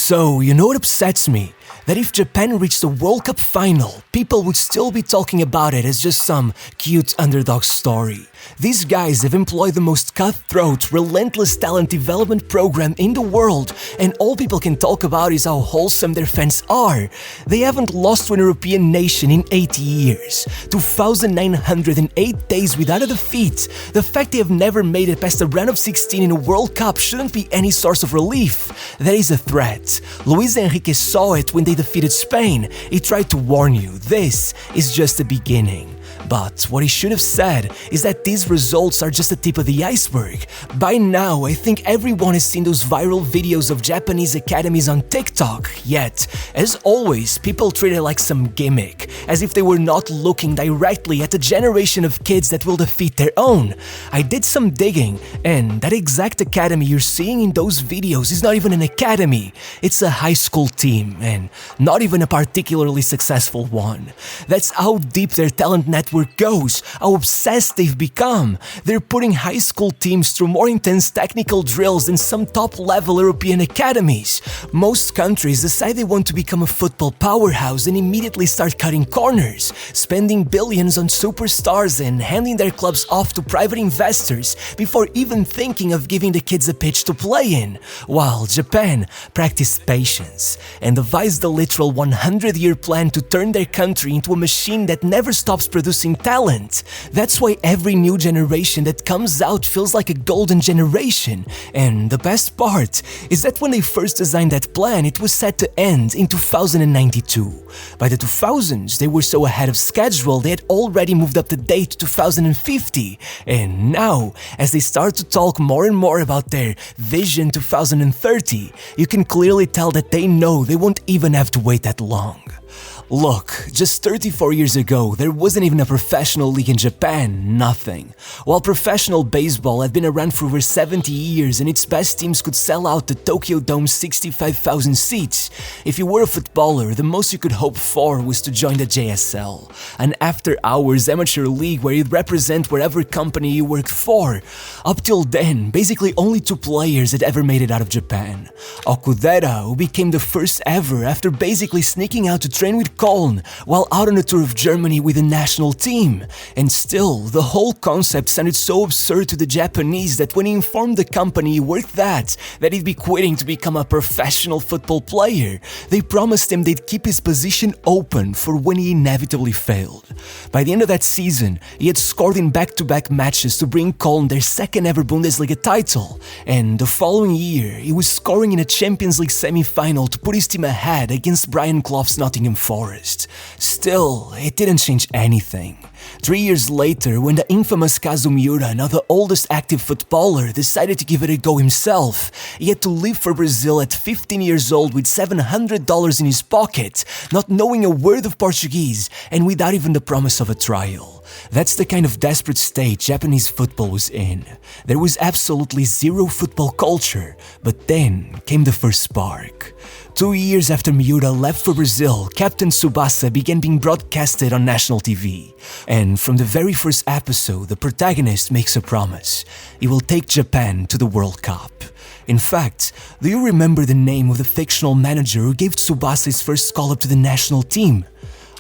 So, you know what upsets me? That if Japan reached the World Cup final, people would still be talking about it as just some cute underdog story. These guys have employed the most cutthroat, relentless talent development program in the world, and all people can talk about is how wholesome their fans are. They haven't lost to an European nation in 80 years, 2,908 days without a defeat. The fact they have never made it past the round of 16 in a World Cup shouldn't be any source of relief. That is a threat. Luis Enrique saw it when they defeated Spain. He tried to warn you, this is just the beginning. But what he should have said is that these results are just the tip of the iceberg. By now, I think everyone has seen those viral videos of Japanese academies on TikTok, yet, as always, people treat it like some gimmick, as if they were not looking directly at the generation of kids that will defeat their own. I did some digging, and that exact academy you're seeing in those videos is not even an academy. It's a high school team, and not even a particularly successful one. That's how deep their talent network goes, how obsessed they've become. They're putting high school teams through more intense technical drills than some top-level European academies. Most countries decide they want to become a football powerhouse and immediately start cutting corners, spending billions on superstars and handing their clubs off to private investors before even thinking of giving the kids a pitch to play in, while Japan practiced patience and devised the literal 100-year plan to turn their country into a machine that never stops producing talent. That's why every new generation that comes out feels like a golden generation. And the best part is that when they first designed that plan, it was set to end in 2092. By the 2000s, they were so ahead of schedule they had already moved up the date to 2050. And now, as they start to talk more and more about their Vision 2030, you can clearly tell that they know they won't even have to wait that long. Look, just 34 years ago, there wasn't even a professional league in Japan, nothing. While professional baseball had been around for over 70 years and its best teams could sell out the Tokyo Dome's 65,000 seats, if you were a footballer, the most you could hope for was to join the JSL, an after-hours amateur league where you'd represent whatever company you worked for. Up till then, basically only two players had ever made it out of Japan. Okudera, who became the first ever after basically sneaking out to train with Köln while out on a tour of Germany with the national team. And still, the whole concept sounded so absurd to the Japanese that when he informed the company he worked that he'd be quitting to become a professional football player, they promised him they'd keep his position open for when he inevitably failed. By the end of that season, he had scored in back-to-back matches to bring Köln their second ever Bundesliga title, and the following year, he was scoring in a Champions League semi-final to put his team ahead against Brian Clough's Nottingham Forest. Still, it didn't change anything. 3 years later, when the infamous Kazu Miura, now the oldest active footballer, decided to give it a go himself, he had to leave for Brazil at 15 years old with $700 in his pocket, not knowing a word of Portuguese, and without even the promise of a trial. That's the kind of desperate state Japanese football was in. There was absolutely zero football culture, but then came the first spark. 2 years after Miura left for Brazil, Captain Tsubasa began being broadcasted on national TV. And from the very first episode, the protagonist makes a promise. He will take Japan to the World Cup. In fact, do you remember the name of the fictional manager who gave Tsubasa his first call-up to the national team?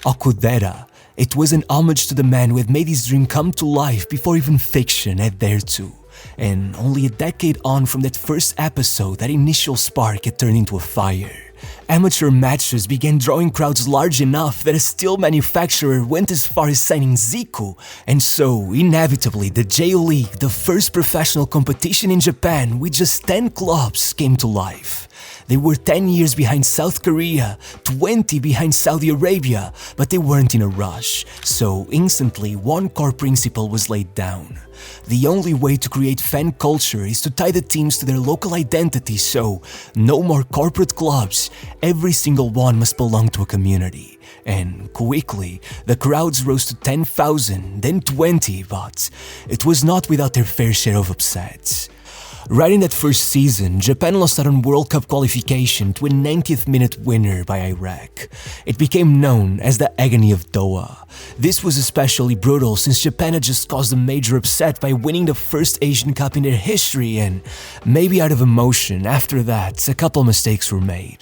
Okudera. It was an homage to the man who had made his dream come to life before even fiction had dared to. And only a decade on from that first episode, that initial spark had turned into a fire. Amateur matches began drawing crowds large enough that a steel manufacturer went as far as signing Zico, and so, inevitably, the J-League, the first professional competition in Japan with just 10 clubs, came to life. They were 10 years behind South Korea, 20 behind Saudi Arabia, but they weren't in a rush, so instantly one core principle was laid down. The only way to create fan culture is to tie the teams to their local identity, so no more corporate clubs, every single one must belong to a community. And quickly, the crowds rose to 10,000, then 20, but it was not without their fair share of upsets. Right in that first season, Japan lost out on World Cup qualification to a 90th minute winner by Iraq. It became known as the Agony of Doha. This was especially brutal since Japan had just caused a major upset by winning the first Asian Cup in their history, and maybe out of emotion, after that, a couple mistakes were made.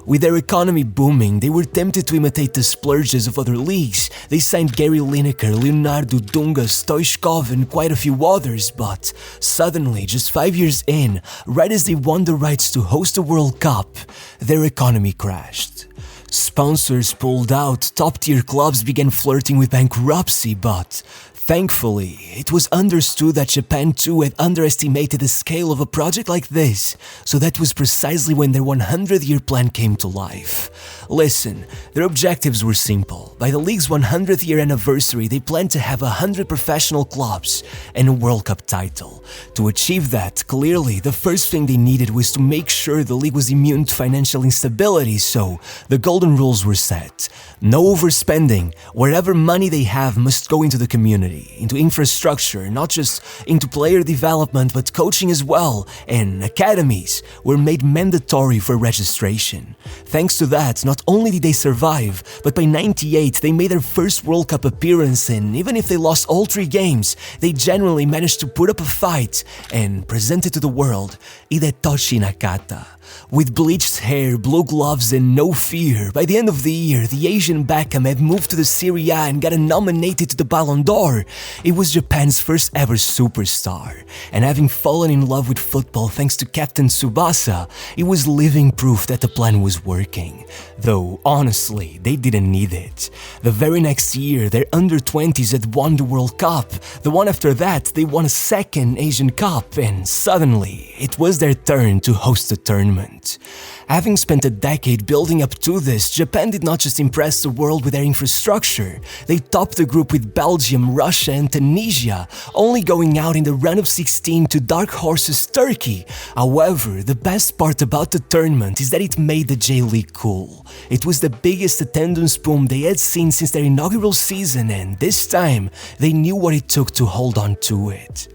With their economy booming, they were tempted to imitate the splurges of other leagues. They signed Gary Lineker, Leonardo Dunga, Stoichkov and quite a few others, but suddenly, just 5 years in, right as they won the rights to host the World Cup, their economy crashed. Sponsors pulled out, top-tier clubs began flirting with bankruptcy, but thankfully, it was understood that Japan too had underestimated the scale of a project like this, so that was precisely when their 100-year plan came to life. Listen, their objectives were simple. By the league's 100th year anniversary, they planned to have 100 professional clubs and a World Cup title. To achieve that, clearly, the first thing they needed was to make sure the league was immune to financial instability, so the golden rules were set. No overspending. Wherever money they have must go into the community, into infrastructure, not just into player development but coaching as well, and academies were made mandatory for registration. Thanks to that, not only did they survive, but by '98 they made their first World Cup appearance, and even if they lost all 3 games, they generally managed to put up a fight and present it to the world Hidetoshi Nakata. With bleached hair, blue gloves and no fear, by the end of the year, the Asian Beckham had moved to the Serie A and gotten nominated to the Ballon d'Or. It was Japan's first ever superstar, and having fallen in love with football thanks to Captain Tsubasa, it was living proof that the plan was working. Though, honestly, they didn't need it. The very next year, their under-20s had won the World Cup. The one after that, they won a second Asian Cup, and suddenly, it was their turn to host the tournament. Having spent a decade building up to this, Japan did not just impress the world with their infrastructure. They topped the group with Belgium, Russia and Tunisia, only going out in the round of 16 to dark horses Turkey. However, the best part about the tournament is that it made the J-League cool. It was the biggest attendance boom they had seen since their inaugural season, and this time, they knew what it took to hold on to it.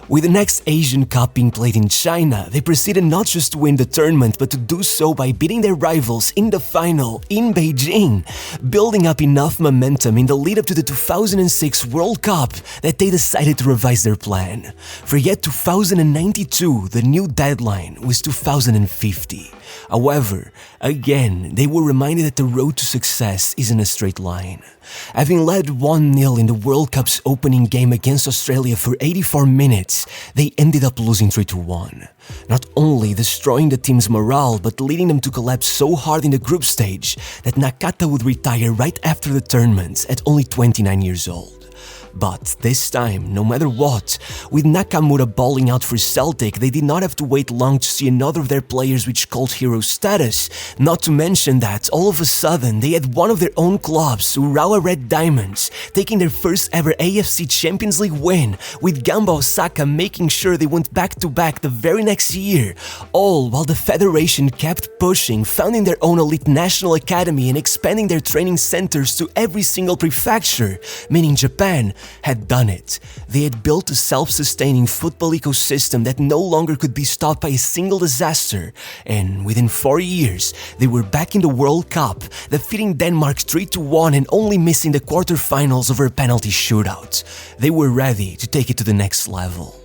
With the next Asian Cup being played in China, they proceeded not just to win the tournament, but to do so by beating their rivals in the final in Beijing, building up enough momentum in the lead up to the 2006 World Cup that they decided to revise their plan. Forget 2092, the new deadline was 2050. However, again, they were reminded that the road to success isn't a straight line. Having led 1-0 in the World Cup's opening game against Australia for 84 minutes, they ended up losing 3-1. Not only destroying the team's morale, but leading them to collapse so hard in the group stage that Nakata would retire right after the tournament at only 29 years old. But this time, no matter what, with Nakamura balling out for Celtic, they did not have to wait long to see another of their players reach cult hero status. Not to mention that, all of a sudden, they had one of their own clubs, Urawa Red Diamonds, taking their first ever AFC Champions League win, with Gamba Osaka making sure they went back-to-back the very next year, all while the federation kept pushing, founding their own elite national academy and expanding their training centers to every single prefecture, meaning Japan had done it. They had built a self-sustaining football ecosystem that no longer could be stopped by a single disaster, and within 4 years, they were back in the World Cup, defeating Denmark 3-1 and only missing the quarterfinals over a penalty shootout. They were ready to take it to the next level.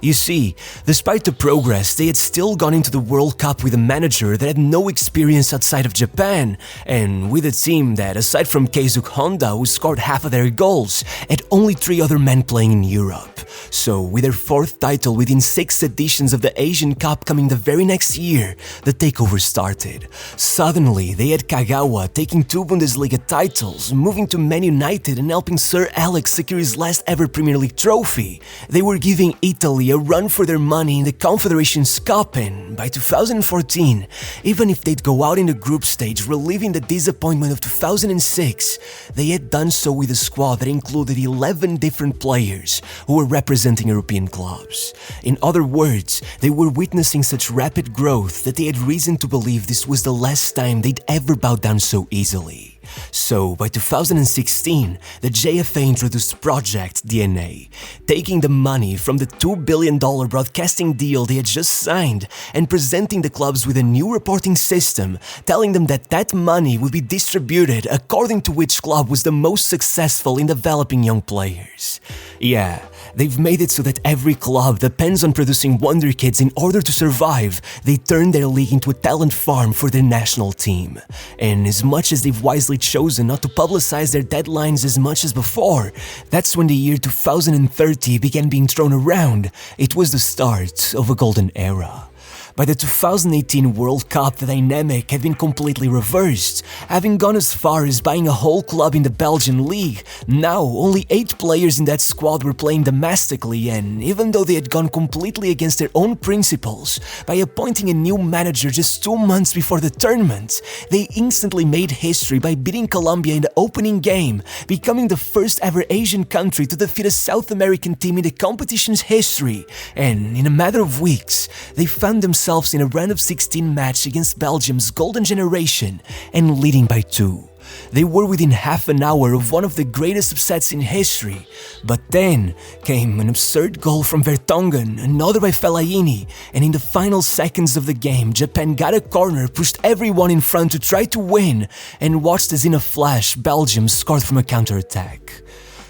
You see, despite the progress, they had still gone into the World Cup with a manager that had no experience outside of Japan, and with a team that, aside from Keisuke Honda, who scored half of their goals, had only 3 other men playing in Europe. So, with their 4th title within 6 editions of the Asian Cup coming the very next year, the takeover started. Suddenly, they had Kagawa taking 2 Bundesliga titles, moving to Man United and helping Sir Alex secure his last ever Premier League trophy. They were giving Italy a run for their money in the Confederations Cup, and by 2014, even if they'd go out in the group stage reliving the disappointment of 2006, they had done so with a squad that included 11 different players who were representing European clubs. In other words, they were witnessing such rapid growth that they had reason to believe this was the last time they'd ever bow down so easily. So, by 2016, the JFA introduced Project DNA, taking the money from the $2 billion broadcasting deal they had just signed and presenting the clubs with a new reporting system, telling them that that money would be distributed according to which club was the most successful in developing young players. Yeah, They've made it so that every club depends on producing wonder kids in order to survive. They turn their league into a talent farm for their national team. And as much as they've wisely chosen not to publicize their deadlines as much as before, that's when the year 2030 began being thrown around. It was the start of a golden era. By the 2018 World Cup, the dynamic had been completely reversed, having gone as far as buying a whole club in the Belgian league. Now, only 8 players in that squad were playing domestically, and even though they had gone completely against their own principles, by appointing a new manager just 2 months before the tournament, they instantly made history by beating Colombia in the opening game, becoming the first ever Asian country to defeat a South American team in the competition's history. And in a matter of weeks, they found themselves in a round of 16 match against Belgium's golden generation and leading by 2. They were within half an hour of one of the greatest upsets in history, but then came an absurd goal from Vertonghen, another by Fellaini, and in the final seconds of the game, Japan got a corner, pushed everyone in front to try to win, and watched as in a flash, Belgium scored from a counter-attack.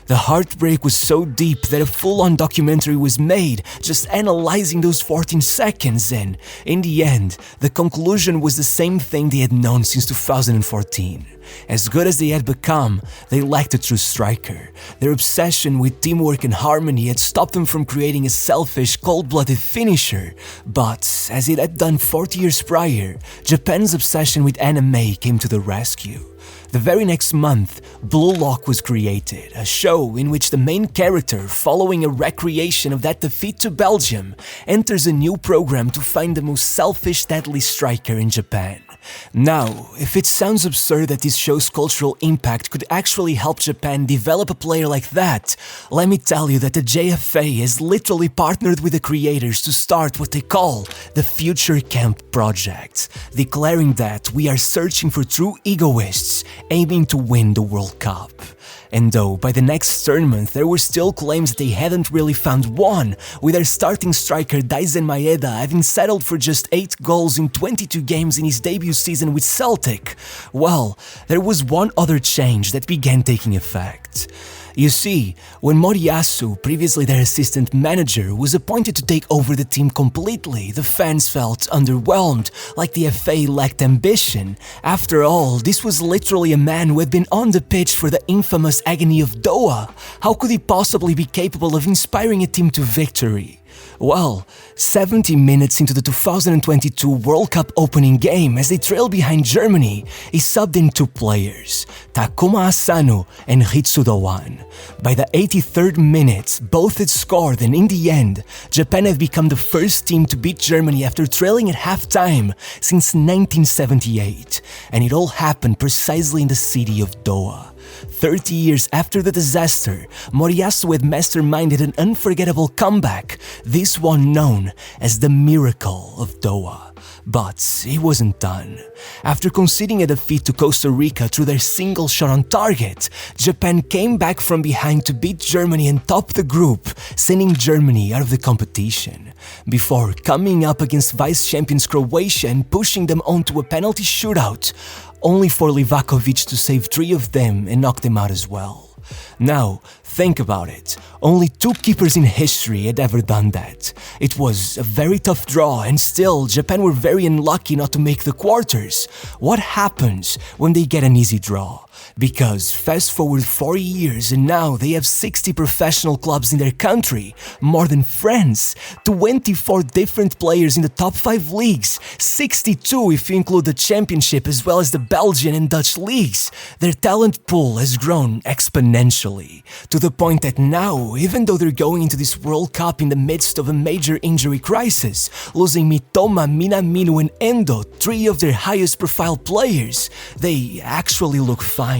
The heartbreak was so deep that a full-on documentary was made, just analyzing those 14 seconds, and in the end, the conclusion was the same thing they had known since 2014. As good as they had become, they lacked a true striker. Their obsession with teamwork and harmony had stopped them from creating a selfish, cold-blooded finisher. But, as it had done 40 years prior, Japan's obsession with anime came to the rescue. The very next month, Blue Lock was created, a show in which the main character, following a recreation of that defeat to Belgium, enters a new program to find the most selfish deadly striker in Japan. Now, if it sounds absurd that this show's cultural impact could actually help Japan develop a player like that, let me tell you that the JFA has literally partnered with the creators to start what they call the Future Camp Project, declaring that we are searching for true egoists aiming to win the World Cup. And though by the next tournament there were still claims that they hadn't really found one, with their starting striker Daisen Maeda having settled for just 8 goals in 22 games in his debut season with Celtic, well, there was one other change that began taking effect. You see, when Tomiyasu, previously their assistant manager, was appointed to take over the team completely, the fans felt underwhelmed, like the FA lacked ambition. After all, this was literally a man who had been on the pitch for the infamous agony of Doha. How could he possibly be capable of inspiring a team to victory? Well, 70 minutes into the 2022 World Cup opening game, as they trailed behind Germany, he subbed in 2 players, Takuma Asano and Ritsu Doan. By the 83rd minute, both had scored, and in the end, Japan had become the first team to beat Germany after trailing at halftime since 1978, and it all happened precisely in the city of Doha. 30 years after the disaster, Tomiyasu had masterminded an unforgettable comeback, this one known as the Miracle of Doha. But he wasn't done. After conceding a defeat to Costa Rica through their single shot on target, Japan came back from behind to beat Germany and top the group, sending Germany out of the competition, before coming up against vice-champions Croatia and pushing them onto a penalty shootout, only for Livakovic to save 3 of them and knock them out as well. Now, think about it. Only 2 keepers in history had ever done that. It was a very tough draw, and still, Japan were very unlucky not to make the quarters. What happens when they get an easy draw? Because fast forward 40 years and now they have 60 professional clubs in their country, more than France, 24 different players in the top 5 leagues, 62 if you include the championship as well as the Belgian and Dutch leagues. Their talent pool has grown exponentially, to the point that now, even though they're going into this World Cup in the midst of a major injury crisis, losing Mitoma, Minamino and Endo, 3 of their highest profile players, they actually look fine.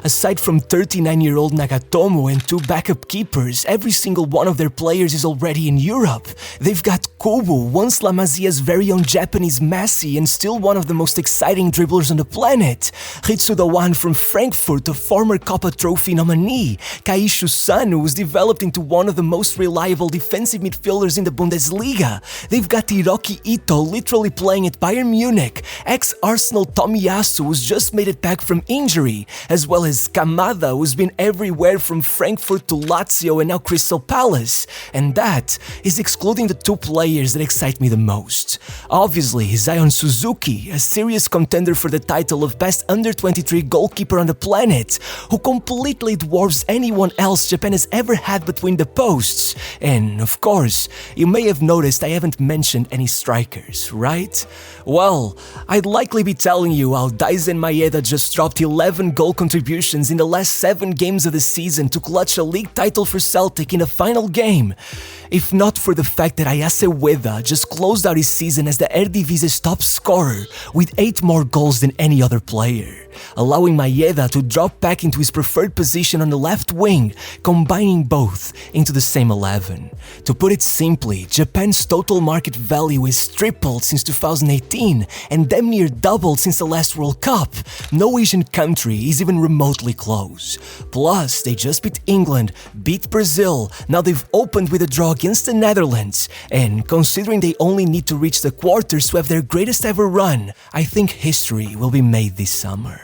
Aside from 39-year-old Nagatomo and 2 backup keepers, every single one of their players is already in Europe. They've got Kubo, once La Masia's very own Japanese Messi and still one of the most exciting dribblers on the planet. Ritsu Doan from Frankfurt, a former Copa Trophy nominee. Kaisho Tomiyasu son, who was developed into one of the most reliable defensive midfielders in the Bundesliga. They've got Hiroki Ito literally playing at Bayern Munich, ex-Arsenal Tomiyasu who's just made it back from injury, as well as Kamada who's been everywhere from Frankfurt to Lazio and now Crystal Palace. And that is excluding the two players that excite me the most. Obviously, Zion Suzuki, a serious contender for the title of best under-23 goalkeeper on the planet, who completely dwarfs anyone else Japan has ever had between the posts. And of course, you may have noticed I haven't mentioned any strikers, right? Well, I'd likely be telling you how Daisen Maeda just dropped 11 goal contributions in the last 7 games of the season to clutch a league title for Celtic in the final game. If not for the fact that Ayase Ueda just closed out his season as the Eredivisie's top scorer with 8 more goals than any other player, allowing Maeda to drop back into his preferred position on the left wing, combining both into the same 11. To put it simply, Japan's total market value is tripled since 2018 and damn near doubled since the last World Cup. No Asian country is even remotely close. Plus, they just beat England, beat Brazil, now they've opened with a draw against the Netherlands, and considering they only need to reach the quarters to have their greatest ever run, I think history will be made this summer.